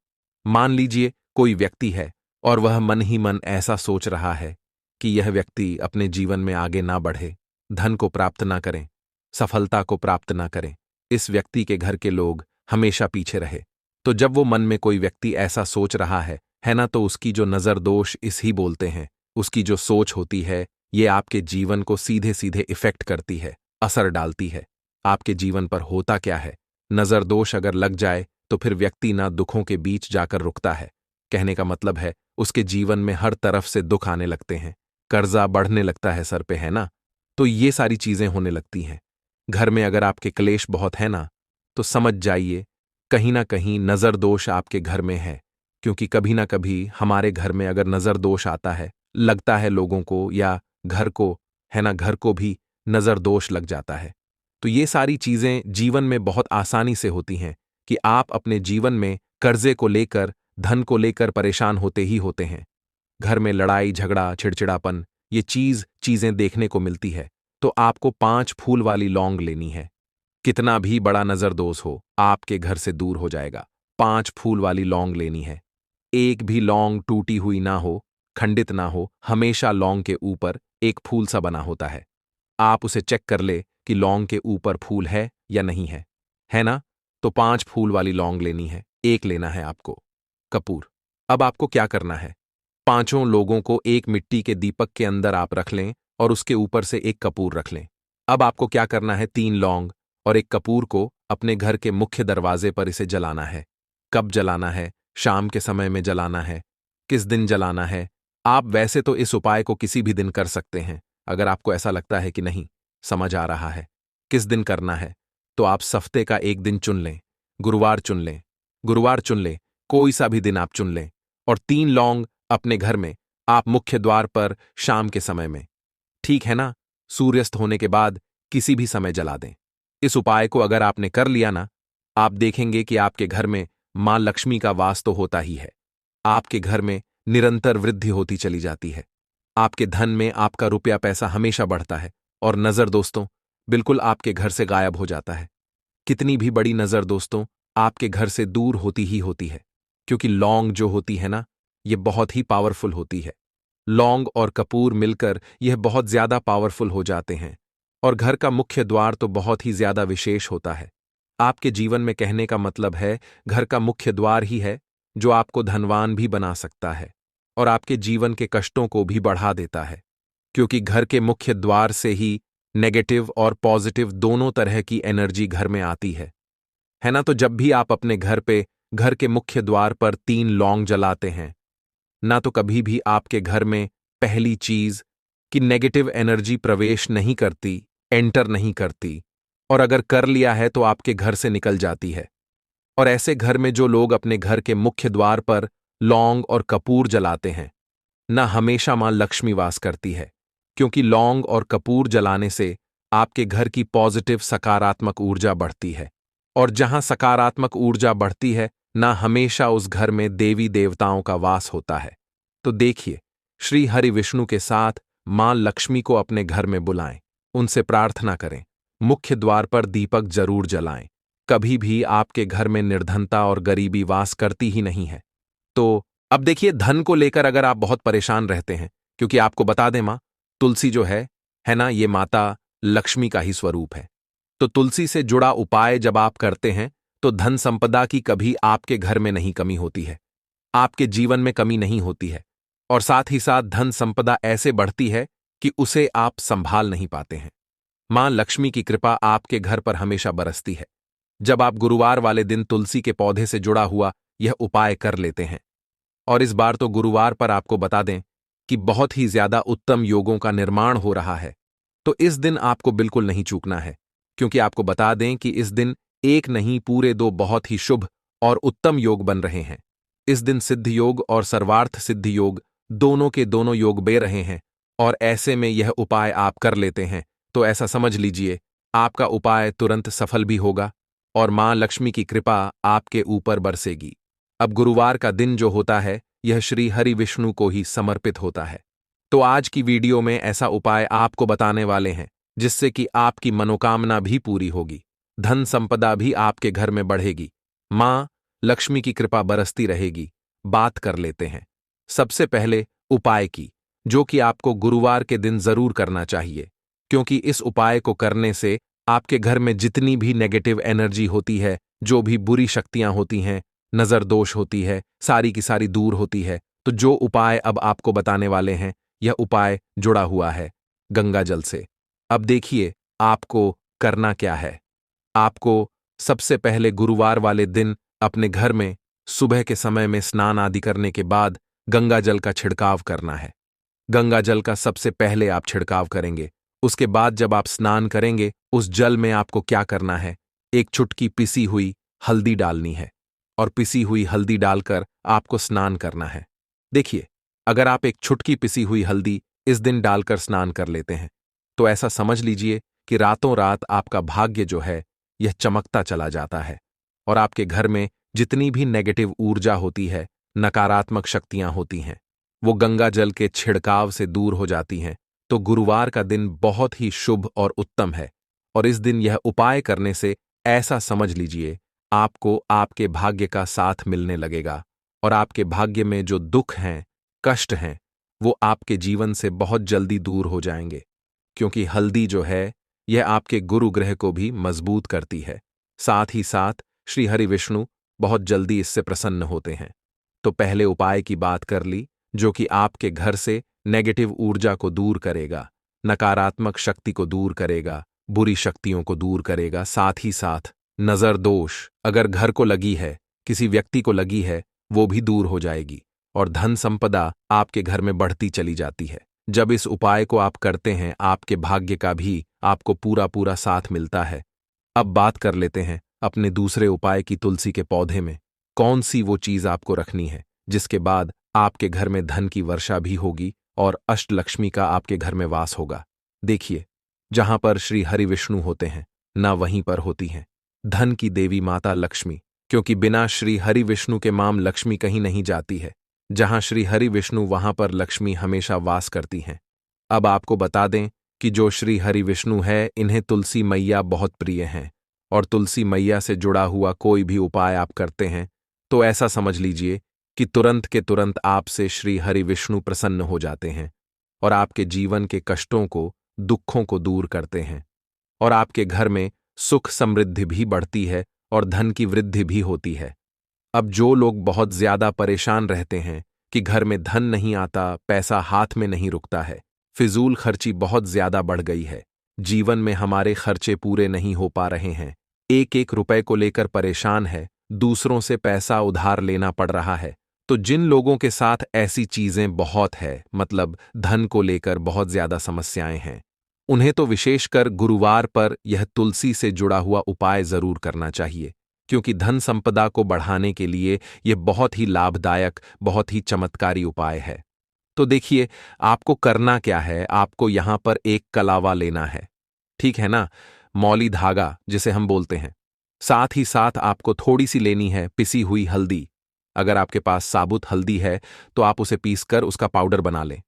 मान लीजिए कोई व्यक्ति है और वह मन ही मन ऐसा सोच रहा है कि यह व्यक्ति अपने जीवन में आगे ना बढ़े, धन को प्राप्त ना करें, सफलता को प्राप्त ना करें, इस व्यक्ति के घर के लोग हमेशा पीछे रहे। तो जब वो मन में कोई व्यक्ति ऐसा सोच रहा है ना, तो उसकी जो नजर दोष इस ही बोलते हैं, उसकी जो सोच होती है, ये आपके जीवन को सीधे सीधे इफेक्ट करती है, असर डालती है। आपके जीवन पर होता क्या है, नजर दोष अगर लग जाए तो फिर व्यक्ति ना दुखों के बीच जाकर रुकता है। कहने का मतलब है उसके जीवन में हर तरफ से दुख आने लगते हैं, कर्जा बढ़ने लगता है सर पे, है ना, तो ये सारी चीजें होने लगती हैं। घर में अगर आपके क्लेश बहुत है ना, तो समझ जाइए कहीं ना कहीं नजर दोष आपके घर में है। क्योंकि कभी ना कभी हमारे घर में अगर नजर दोष आता है, लगता है लोगों को या घर को, है ना, घर को भी नजर दोष लग जाता है। तो ये सारी चीजें जीवन में बहुत आसानी से होती हैं कि आप अपने जीवन में कर्जे को लेकर, धन को लेकर परेशान होते ही होते हैं। घर में लड़ाई झगड़ा, चिड़चिड़ापन, ये चीजें देखने को मिलती है। तो आपको 5 फूल वाली लौंग लेनी है। कितना भी बड़ा नजर दोष हो, आपके घर से दूर हो जाएगा। 5 फूल वाली लौंग लेनी है। एक भी लौंग टूटी हुई ना हो, खंडित ना हो, हमेशा लौंग के ऊपर एक फूल सा बना होता है। आप उसे चेक कर ले कि लौंग के ऊपर फूल है या नहीं है ना? तो 5 फूल वाली लौंग लेनी है। एक लेना है आपको कपूर। अब आपको क्या करना है, पांचों लोगों को एक मिट्टी के दीपक के अंदर आप रख लें और उसके ऊपर से एक कपूर रख लें। अब आपको क्या करना है, 3 लौंग और एक कपूर को अपने घर के मुख्य दरवाजे पर इसे जलाना है। कब जलाना है? शाम के समय में जलाना है। किस दिन जलाना है? आप वैसे तो इस उपाय को किसी भी दिन कर सकते हैं। अगर आपको ऐसा लगता है कि नहीं समझ आ रहा है किस दिन करना है, तो आप हफ्ते का एक दिन चुन लें। गुरुवार चुन लें, गुरुवार चुन लें, कोई सा भी दिन आप चुन लें। और 3 लौंग अपने घर में आप मुख्य द्वार पर शाम के समय में, ठीक है ना, सूर्यास्त होने के बाद किसी भी समय जला दें। इस उपाय को अगर आपने कर लिया ना, आप देखेंगे कि आपके घर में मां लक्ष्मी का वास तो होता ही है। आपके घर में निरंतर वृद्धि होती चली जाती है। आपके धन में आपका रुपया पैसा हमेशा बढ़ता है और नजर दोस्तों बिल्कुल आपके घर से गायब हो जाता है। कितनी भी बड़ी नजर दोस्तों आपके घर से दूर होती ही होती है, क्योंकि लौंग जो होती है ना, ये बहुत ही पावरफुल होती है। लौंग और कपूर मिलकर यह बहुत ज्यादा पावरफुल हो जाते हैं और घर का मुख्य द्वार तो बहुत ही ज्यादा विशेष होता है। आपके जीवन में कहने का मतलब है घर का मुख्य द्वार ही है जो आपको धनवान भी बना सकता है और आपके जीवन के कष्टों को भी बढ़ा देता है, क्योंकि घर के मुख्य द्वार से ही नेगेटिव और पॉजिटिव दोनों तरह की एनर्जी घर में आती है ना। तो जब भी आप अपने घर पे घर के मुख्य द्वार पर 3 लौंग जलाते हैं ना, तो कभी भी आपके घर में पहली चीज कि नेगेटिव एनर्जी प्रवेश नहीं करती, एंटर नहीं करती, और अगर कर लिया है तो आपके घर से निकल जाती है। और ऐसे घर में जो लोग अपने घर के मुख्य द्वार पर लौंग और कपूर जलाते हैं ना, हमेशा मां लक्ष्मी वास करती है, क्योंकि लौंग और कपूर जलाने से आपके घर की पॉजिटिव सकारात्मक ऊर्जा बढ़ती है। और जहां सकारात्मक ऊर्जा बढ़ती है ना, हमेशा उस घर में देवी देवताओं का वास होता है। तो देखिए, श्री हरि विष्णु के साथ मां लक्ष्मी को अपने घर में बुलाएं, उनसे प्रार्थना करें, मुख्य द्वार पर दीपक जरूर जलाएं। कभी भी आपके घर में निर्धनता और गरीबी वास करती ही नहीं है। तो अब देखिए, धन को लेकर अगर आप बहुत परेशान रहते हैं, क्योंकि आपको बता दें मां तुलसी जो है ना, ये माता लक्ष्मी का ही स्वरूप है। तो तुलसी से जुड़ा उपाय जब आप करते हैं तो धन संपदा की कभी आपके घर में नहीं कमी होती है, आपके जीवन में कमी नहीं होती है, और साथ ही साथ धन संपदा ऐसे बढ़ती है कि उसे आप संभाल नहीं पाते हैं। मां लक्ष्मी की कृपा आपके घर पर हमेशा बरसती है जब आप गुरुवार वाले दिन तुलसी के पौधे से जुड़ा हुआ यह उपाय कर लेते हैं। और इस बार तो गुरुवार पर आपको बता दें कि बहुत ही ज्यादा उत्तम योगों का निर्माण हो रहा है, तो इस दिन आपको बिल्कुल नहीं चूकना है, क्योंकि आपको बता दें कि इस दिन एक नहीं पूरे 2 बहुत ही शुभ और उत्तम योग बन रहे हैं। इस दिन सिद्ध योग और सर्वार्थ सिद्ध योग दोनों के दोनों योग बन रहे हैं, और ऐसे में यह उपाय आप कर लेते हैं तो ऐसा समझ लीजिए आपका उपाय तुरंत सफल भी होगा और मां लक्ष्मी की कृपा आपके ऊपर बरसेगी। अब गुरुवार का दिन जो होता है यह श्री हरि विष्णु को ही समर्पित होता है। तो आज की वीडियो में ऐसा उपाय आपको बताने वाले हैं जिससे कि आपकी मनोकामना भी पूरी होगी, धन संपदा भी आपके घर में बढ़ेगी, मां लक्ष्मी की कृपा बरसती रहेगी। बात कर लेते हैं सबसे पहले उपाय की, जो कि आपको गुरुवार के दिन जरूर करना चाहिए, क्योंकि इस उपाय को करने से आपके घर में जितनी भी नेगेटिव एनर्जी होती है, जो भी बुरी शक्तियां होती हैं, नजर दोष होती है, सारी की सारी दूर होती है। तो जो उपाय अब आपको बताने वाले हैं, यह उपाय जुड़ा हुआ है गंगा जल से। अब देखिए आपको करना क्या है। आपको सबसे पहले गुरुवार वाले दिन अपने घर में सुबह के समय में स्नान आदि करने के बाद गंगा जल का छिड़काव करना है। गंगा जल का सबसे पहले आप छिड़काव करेंगे। उसके बाद जब आप स्नान करेंगे, उस जल में आपको क्या करना है, एक चुटकी पिसी हुई हल्दी डालनी है और पिसी हुई हल्दी डालकर आपको स्नान करना है। देखिए, अगर आप एक चुटकी पिसी हुई हल्दी इस दिन डालकर स्नान कर लेते हैं तो ऐसा समझ लीजिए कि रातों रात आपका भाग्य जो है यह चमकता चला जाता है और आपके घर में जितनी भी नेगेटिव ऊर्जा होती है, नकारात्मक शक्तियां होती हैं, वो गंगा जल के छिड़काव से दूर हो जाती हैं। तो गुरुवार का दिन बहुत ही शुभ और उत्तम है और इस दिन यह उपाय करने से ऐसा समझ लीजिए आपको आपके भाग्य का साथ मिलने लगेगा और आपके भाग्य में जो दुख हैं, कष्ट हैं, वो आपके जीवन से बहुत जल्दी दूर हो जाएंगे, क्योंकि हल्दी जो है यह आपके गुरु ग्रह को भी मजबूत करती है। साथ ही साथ श्री हरि विष्णु बहुत जल्दी इससे प्रसन्न होते हैं। तो पहले उपाय की बात कर ली, जो कि आपके घर से नेगेटिव ऊर्जा को दूर करेगा, नकारात्मक शक्ति को दूर करेगा, बुरी शक्तियों को दूर करेगा। साथ ही साथ नजर दोष अगर घर को लगी है, किसी व्यक्ति को लगी है, वो भी दूर हो जाएगी और धन संपदा आपके घर में बढ़ती चली जाती है। जब इस उपाय को आप करते हैं, आपके भाग्य का भी आपको पूरा पूरा साथ मिलता है। अब बात कर लेते हैं अपने दूसरे उपाय की। तुलसी के पौधे में कौन सी वो चीज आपको रखनी है जिसके बाद आपके घर में धन की वर्षा भी होगी और अष्टलक्ष्मी का आपके घर में वास होगा। देखिए, जहां पर श्री हरि विष्णु होते हैं ना वहीं पर होती हैं धन की देवी माता लक्ष्मी, क्योंकि बिना श्री हरि विष्णु के माम लक्ष्मी कहीं नहीं जाती है। जहां श्री हरि विष्णु वहां पर लक्ष्मी हमेशा वास करती हैं। अब आपको बता दें कि जो श्री हरि विष्णु है, इन्हें तुलसी मैया बहुत प्रिय हैं और तुलसी मैया से जुड़ा हुआ कोई भी उपाय आप करते हैं तो ऐसा समझ लीजिए कि तुरंत के तुरंत आपसे श्री हरि विष्णु प्रसन्न हो जाते हैं और आपके जीवन के कष्टों को, दुखों को दूर करते हैं और आपके घर में सुख समृद्धि भी बढ़ती है और धन की वृद्धि भी होती है। अब जो लोग बहुत ज्यादा परेशान रहते हैं कि घर में धन नहीं आता, पैसा हाथ में नहीं रुकता है, फिजूल खर्ची बहुत ज्यादा बढ़ गई है, जीवन में हमारे खर्चे पूरे नहीं हो पा रहे हैं, एक एक रुपए को लेकर परेशान है, दूसरों से पैसा उधार लेना पड़ रहा है, तो जिन लोगों के साथ ऐसी चीजें बहुत है, मतलब धन को लेकर बहुत ज्यादा समस्याएं हैं, उन्हें तो विशेषकर गुरुवार पर यह तुलसी से जुड़ा हुआ उपाय जरूर करना चाहिए, क्योंकि धन संपदा को बढ़ाने के लिए यह बहुत ही लाभदायक, बहुत ही चमत्कारी उपाय है। तो देखिए, आपको करना क्या है, आपको यहां पर एक कलावा लेना है, ठीक है ना, मौली धागा जिसे हम बोलते हैं। साथ ही साथ आपको थोड़ी सी लेनी है पिसी हुई हल्दी। अगर आपके पास साबुत हल्दी है तो आप उसे पीसकर उसका पाउडर बना लें।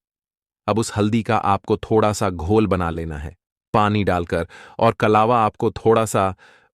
अब उस हल्दी का आपको थोड़ा सा घोल बना लेना है पानी डालकर, और कलावा आपको थोड़ा सा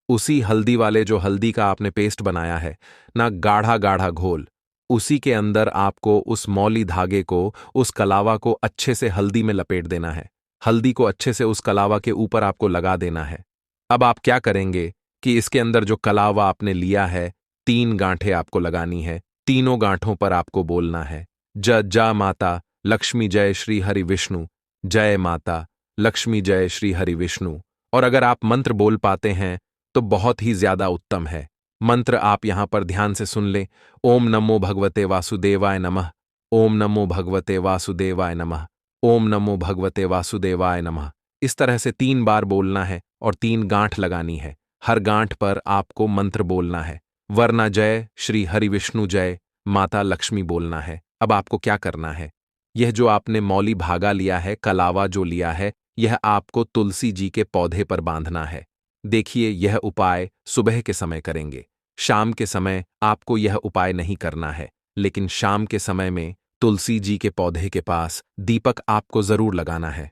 उसी हल्दी वाले जो हल्दी का आपने पेस्ट बनाया है ना, गाढ़ा गाढ़ा घोल, उसी के अंदर आपको उस मौली धागे को, उस कलावा को अच्छे से हल्दी में लपेट देना है। हल्दी को अच्छे से उस कलावा के ऊपर आपको लगा देना है। अब आप क्या करेंगे कि इसके अंदर जो कलावा आपने लिया है, 3 गांठें आपको लगानी है। तीनों गांठों पर आपको बोलना है जा माता लक्ष्मी जय श्री हरि विष्णु, जय माता लक्ष्मी जय श्री हरि विष्णु। और अगर आप मंत्र बोल पाते हैं तो बहुत ही ज्यादा उत्तम है। मंत्र आप यहां पर ध्यान से सुन लें। ओम नमो भगवते वासुदेवाय नमः, ओम नमो भगवते वासुदेवाय नमः, ओम नमो भगवते वासुदेवाय नमः। इस तरह से 3 बार बोलना है और 3 गांठ लगानी है। हर गांठ पर आपको मंत्र बोलना है, वरना जय श्री हरि विष्णु जय माता लक्ष्मी बोलना है। अब आपको क्या करना है, यह जो आपने मौली भागा लिया है, कलावा जो लिया है, यह आपको तुलसी जी के पौधे पर बांधना है। देखिए, यह उपाय सुबह के समय करेंगे, शाम के समय आपको यह उपाय नहीं करना है, लेकिन शाम के समय में तुलसी जी के पौधे के पास दीपक आपको जरूर लगाना है।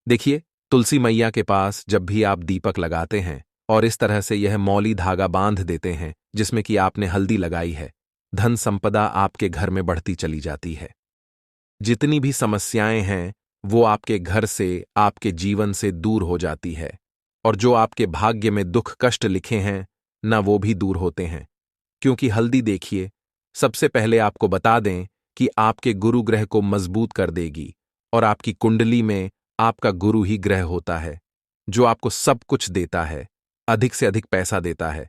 देखिए, तुलसी मैया के पास जब भी आप दीपक लगाते हैं और इस तरह से यह मौली धागा बांध देते हैं जिसमें कि आपने हल्दी लगाई है, धन संपदा आपके घर में बढ़ती चली जाती है। जितनी भी समस्याएं हैं वो आपके घर से, आपके जीवन से दूर हो जाती है, और जो आपके भाग्य में दुख कष्ट लिखे हैं ना, वो भी दूर होते हैं। क्योंकि हल्दी, देखिए, सबसे पहले आपको बता दें कि आपके गुरु ग्रह को मजबूत कर देगी, और आपकी कुंडली में आपका गुरु ही ग्रह होता है जो आपको सब कुछ देता है, अधिक से अधिक पैसा देता है,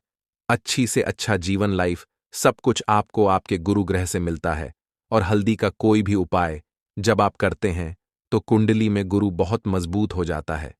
अच्छी से अच्छा जीवन लाइफ, सब कुछ आपको आपके गुरु ग्रह से मिलता है। और हल्दी का कोई भी उपाय जब आप करते हैं तो कुंडली में गुरु बहुत मजबूत हो जाता है।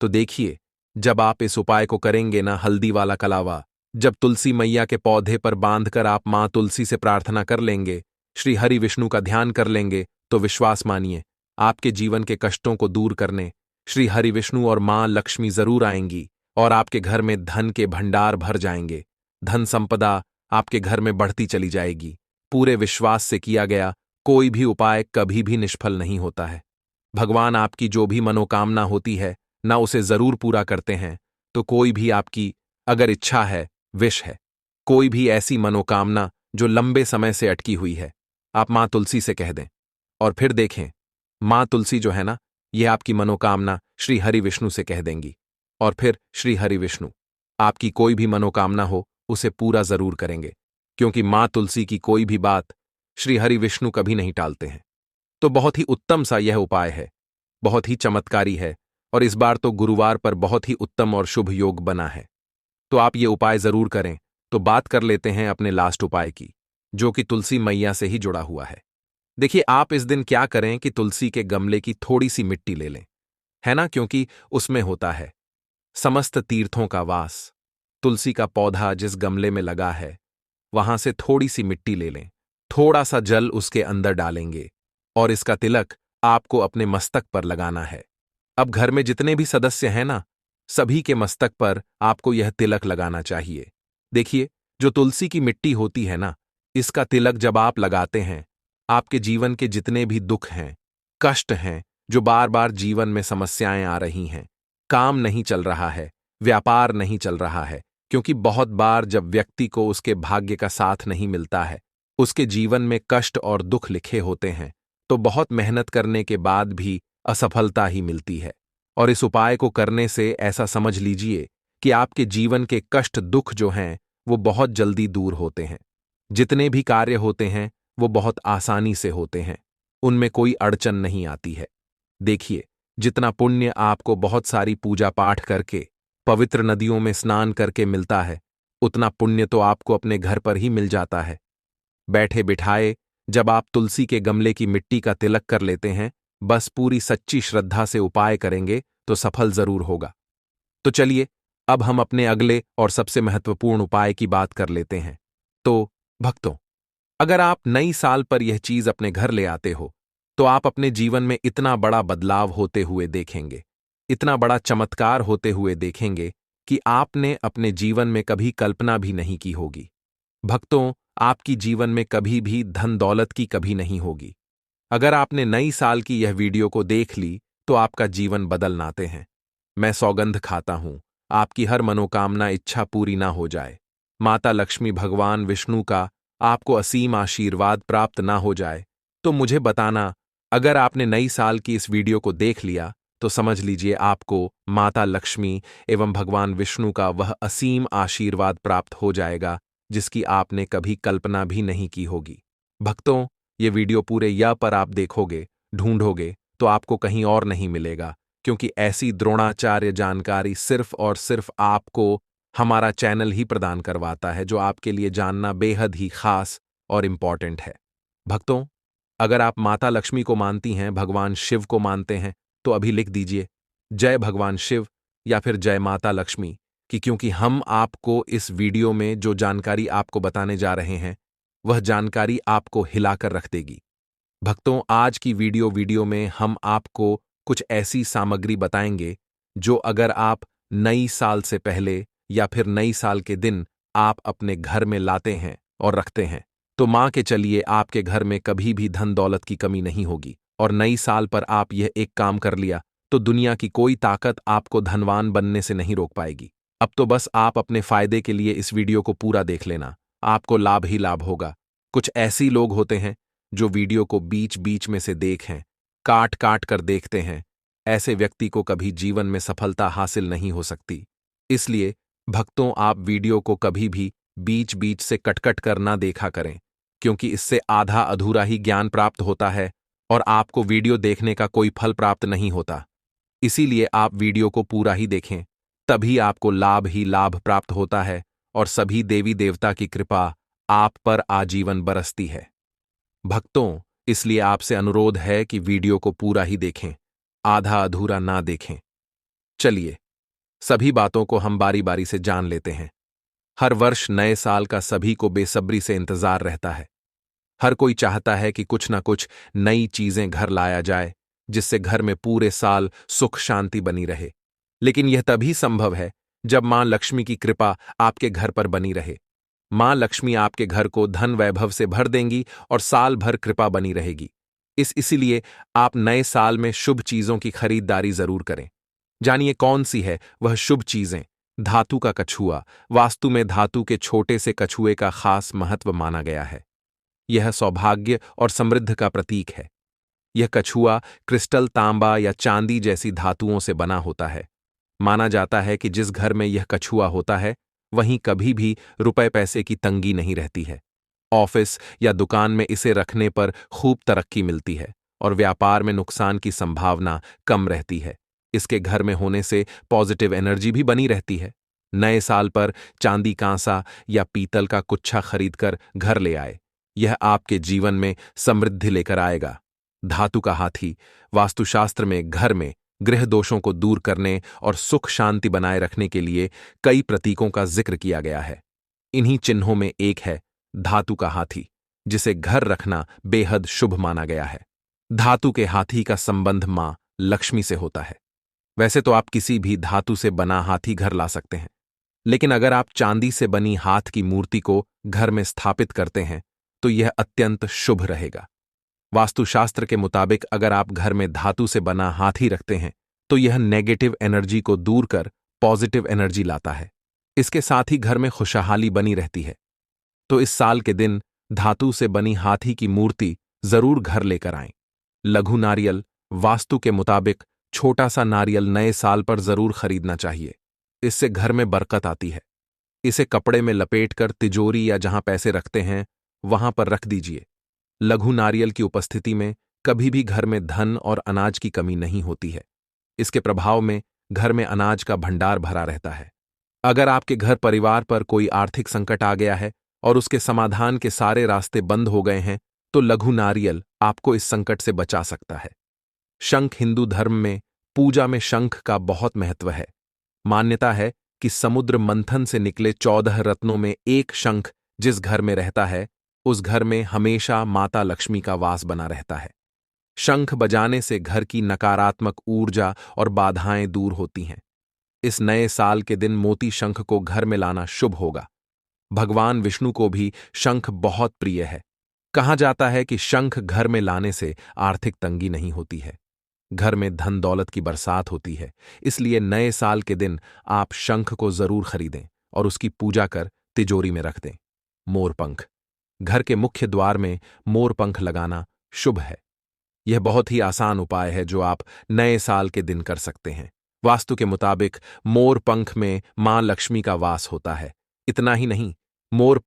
तो देखिए, जब आप इस उपाय को करेंगे ना, हल्दी वाला कलावा, जब तुलसी मैया के पौधे पर बांधकर आप मां तुलसी से प्रार्थना कर लेंगे, श्री हरि विष्णु का ध्यान कर लेंगे, तो विश्वास मानिए, आपके जीवन के कष्टों को दूर करने श्री हरि विष्णु और मां लक्ष्मी जरूर आएंगी और आपके घर में धन के भंडार भर जाएंगे। धन संपदा आपके घर में बढ़ती चली जाएगी। पूरे विश्वास से किया गया कोई भी उपाय कभी भी निष्फल नहीं होता है। भगवान आपकी जो भी मनोकामना होती है ना, उसे जरूर पूरा करते हैं। तो कोई भी आपकी अगर इच्छा है, विश है, कोई भी ऐसी मनोकामना जो लंबे समय से अटकी हुई है, आप मां तुलसी से कह दें, और फिर देखें, मां तुलसी जो है ना, यह आपकी मनोकामना श्री हरि विष्णु से कह देंगी, और फिर श्री हरि विष्णु आपकी कोई भी मनोकामना हो उसे पूरा जरूर करेंगे, क्योंकि मां तुलसी की कोई भी बात श्री हरि विष्णु कभी नहीं टालते हैं। तो बहुत ही उत्तम सा यह उपाय है, बहुत ही चमत्कारी है, और इस बार तो गुरुवार पर बहुत ही उत्तम और शुभ योग बना है। तो आप ये उपाय जरूर करें। तो बात कर लेते हैं अपने लास्ट उपाय की, जो कि तुलसी मैया से ही जुड़ा हुआ है। देखिए, आप इस दिन क्या करें कि तुलसी के गमले की थोड़ी सी मिट्टी ले लें, है ना, क्योंकि उसमें होता है समस्त तीर्थों का वास। तुलसी का पौधा जिस गमले में लगा है, वहां से थोड़ी सी मिट्टी ले लें, थोड़ा सा जल उसके अंदर डालेंगे, और इसका तिलक आपको अपने मस्तक पर लगाना है। अब घर में जितने भी सदस्य हैं ना, सभी के मस्तक पर आपको यह तिलक लगाना चाहिए। देखिए, जो तुलसी की मिट्टी होती है ना, इसका तिलक जब आप लगाते हैं, आपके जीवन के जितने भी दुख हैं, कष्ट हैं, जो बार बार जीवन में समस्याएं आ रही हैं, काम नहीं चल रहा है, व्यापार नहीं चल रहा है, क्योंकि बहुत बार जब व्यक्ति को उसके भाग्य का साथ नहीं मिलता है, उसके जीवन में कष्ट और दुख लिखे होते हैं, तो बहुत मेहनत करने के बाद भी असफलता ही मिलती है। और इस उपाय को करने से ऐसा समझ लीजिए कि आपके जीवन के कष्ट दुख जो हैं, वो बहुत जल्दी दूर होते हैं। जितने भी कार्य होते हैं, वो बहुत आसानी से होते हैं, उनमें कोई अड़चन नहीं आती है। देखिए, जितना पुण्य आपको बहुत सारी पूजा पाठ करके, पवित्र नदियों में स्नान करके मिलता है, उतना पुण्य तो आपको अपने घर पर ही मिल जाता है। बैठे बिठाए जब आप तुलसी के गमले की मिट्टी का तिलक कर लेते हैं, बस पूरी सच्ची श्रद्धा से उपाय करेंगे तो सफल जरूर होगा। तो चलिए, अब हम अपने अगले और सबसे महत्वपूर्ण उपाय की बात कर लेते हैं। तो भक्तों, अगर आप नई साल पर यह चीज अपने घर ले आते हो, तो आप अपने जीवन में इतना बड़ा बदलाव होते हुए देखेंगे, इतना बड़ा चमत्कार होते हुए देखेंगे कि आपने अपने जीवन में कभी कल्पना भी नहीं की होगी। भक्तों, आपकी जीवन में कभी भी धन दौलत की कभी नहीं होगी। अगर आपने नई साल की यह वीडियो को देख ली, तो आपका जीवन बदल नाते हैं। मैं सौगंध खाता हूं, आपकी हर मनोकामना इच्छा पूरी ना हो जाए। माता लक्ष्मी भगवान विष्णु का आपको असीम आशीर्वाद प्राप्त ना हो जाए, तो मुझे बताना। अगर आपने नई साल की इस वीडियो को देख लिया, तो समझ लीजिए आपको माता लक्ष्मी एवं भगवान विष्णु का वह असीम आशीर्वाद प्राप्त हो जाएगा, जिसकी आपने कभी कल्पना भी नहीं की होगी। भक्तों, ये वीडियो पूरे या पर आप देखोगे, ढूंढोगे, तो आपको कहीं और नहीं मिलेगा, क्योंकि ऐसी द्रोणाचार्य जानकारी सिर्फ और सिर्फ आपको हमारा चैनल ही प्रदान करवाता है, जो आपके लिए जानना बेहद ही खास और इम्पॉर्टेंट है। भक्तों, अगर आप माता लक्ष्मी को मानती हैं, भगवान शिव को मानते हैं, तो अभी लिख दीजिए जय भगवान शिव या फिर जय माता लक्ष्मी, क्योंकि हम आपको इस वीडियो में जो जानकारी आपको बताने जा रहे हैं, वह जानकारी आपको हिलाकर रख देगी। भक्तों, आज की वीडियो में हम आपको कुछ ऐसी सामग्री बताएंगे जो अगर आप नई साल से पहले या फिर नई साल के दिन आप अपने घर में लाते हैं और रखते हैं, तो मां के चलिए आपके घर में कभी भी धन दौलत की कमी नहीं होगी। और नई साल पर आप यह एक काम कर लिया, तो दुनिया की कोई ताकत आपको धनवान बनने से नहीं रोक पाएगी। अब तो बस आप अपने फायदे के लिए इस वीडियो को पूरा देख लेना, आपको लाभ ही लाभ होगा। कुछ ऐसी लोग होते हैं जो वीडियो को बीच बीच में से देखें, काट काट कर देखते हैं, ऐसे व्यक्ति को कभी जीवन में सफलता हासिल नहीं हो सकती। इसलिए भक्तों, आप वीडियो को कभी भी बीच बीच से कट कर ना देखा करें, क्योंकि इससे आधा अधूरा ही ज्ञान प्राप्त होता है और आपको वीडियो देखने का कोई फल प्राप्त नहीं होता। इसीलिए आप वीडियो को पूरा ही देखें, तभी आपको लाभ ही लाभ प्राप्त होता है और सभी देवी देवता की कृपा आप पर आजीवन बरसती है। भक्तों, इसलिए आपसे अनुरोध है कि वीडियो को पूरा ही देखें, आधा अधूरा ना देखें। चलिए, सभी बातों को हम बारी बारी से जान लेते हैं। हर वर्ष नए साल का सभी को बेसब्री से इंतजार रहता है। हर कोई चाहता है कि कुछ ना कुछ नई चीजें घर लाया जाए, जिससे घर में पूरे साल सुख शांति बनी रहे। लेकिन यह तभी संभव है जब मां लक्ष्मी की कृपा आपके घर पर बनी रहे। मां लक्ष्मी आपके घर को धन वैभव से भर देंगी और साल भर कृपा बनी रहेगी। इसीलिए आप नए साल में शुभ चीजों की खरीदारी जरूर करें। जानिए कौन सी है वह शुभ चीजें। धातु का कछुआ। वास्तु में धातु के छोटे से कछुए का खास महत्व माना गया है। यह सौभाग्य और समृद्धि का प्रतीक है। यह कछुआ क्रिस्टल, तांबा या चांदी जैसी धातुओं से बना होता है। माना जाता है कि जिस घर में यह कछुआ होता है, वहीं कभी भी रुपए पैसे की तंगी नहीं रहती है। ऑफिस या दुकान में इसे रखने पर खूब तरक्की मिलती है और व्यापार में नुकसान की संभावना कम रहती है। इसके घर में होने से पॉजिटिव एनर्जी भी बनी रहती है। नए साल पर चांदी, कांसा या पीतल का कुच्छा खरीदकर घर ले आए। यह आपके जीवन में समृद्धि लेकर आएगा। धातु का हाथी वास्तुशास्त्र में घर में गृह दोषों को दूर करने और सुख शांति बनाए रखने के लिए कई प्रतीकों का जिक्र किया गया है। इन्हीं चिन्हों में एक है धातु का हाथी, जिसे घर रखना बेहद शुभ माना गया है। धातु के हाथी का संबंध मां लक्ष्मी से होता है। वैसे तो आप किसी भी धातु से बना हाथी घर ला सकते हैं, लेकिन अगर आप चांदी से बनी हाथ की मूर्ति को घर में स्थापित करते हैं तो यह अत्यंत शुभ रहेगा। वास्तुशास्त्र के मुताबिक अगर आप घर में धातु से बना हाथी रखते हैं तो यह नेगेटिव एनर्जी को दूर कर पॉजिटिव एनर्जी लाता है। इसके साथ ही घर में खुशहाली बनी रहती है। तो इस साल के दिन धातु से बनी हाथी की मूर्ति जरूर घर लेकर आएं। लघु नारियल वास्तु के मुताबिक छोटा सा नारियल नए साल पर जरूर खरीदना चाहिए। इससे घर में बरकत आती है। इसे कपड़े में लपेटकर तिजोरी या जहां पैसे रखते हैं वहां पर रख दीजिए। लघु नारियल की उपस्थिति में कभी भी घर में धन और अनाज की कमी नहीं होती है। इसके प्रभाव में घर में अनाज का भंडार भरा रहता है। अगर आपके घर परिवार पर कोई आर्थिक संकट आ गया है और उसके समाधान के सारे रास्ते बंद हो गए हैं तो लघु नारियल आपको इस संकट से बचा सकता है। शंख हिंदू धर्म में पूजा में शंख का बहुत महत्व है। मान्यता है कि समुद्र मंथन से निकले 14 रत्नों में एक शंख जिस घर में रहता है उस घर में हमेशा माता लक्ष्मी का वास बना रहता है। शंख बजाने से घर की नकारात्मक ऊर्जा और बाधाएं दूर होती हैं। इस नए साल के दिन मोती शंख को घर में लाना शुभ होगा। भगवान विष्णु को भी शंख बहुत प्रिय है। कहा जाता है कि शंख घर में लाने से आर्थिक तंगी नहीं होती है, घर में धन दौलत की बरसात होती है। इसलिए नए साल के दिन आप शंख को जरूर खरीदें और उसकी पूजा कर तिजोरी में रख दें। मोरपंख घर के मुख्य द्वार में मोरपंख लगाना शुभ है। यह बहुत ही आसान उपाय है जो आप नए साल के दिन कर सकते हैं। वास्तु के मुताबिक मोरपंख में मां लक्ष्मी का वास होता है। इतना ही नहीं, मोर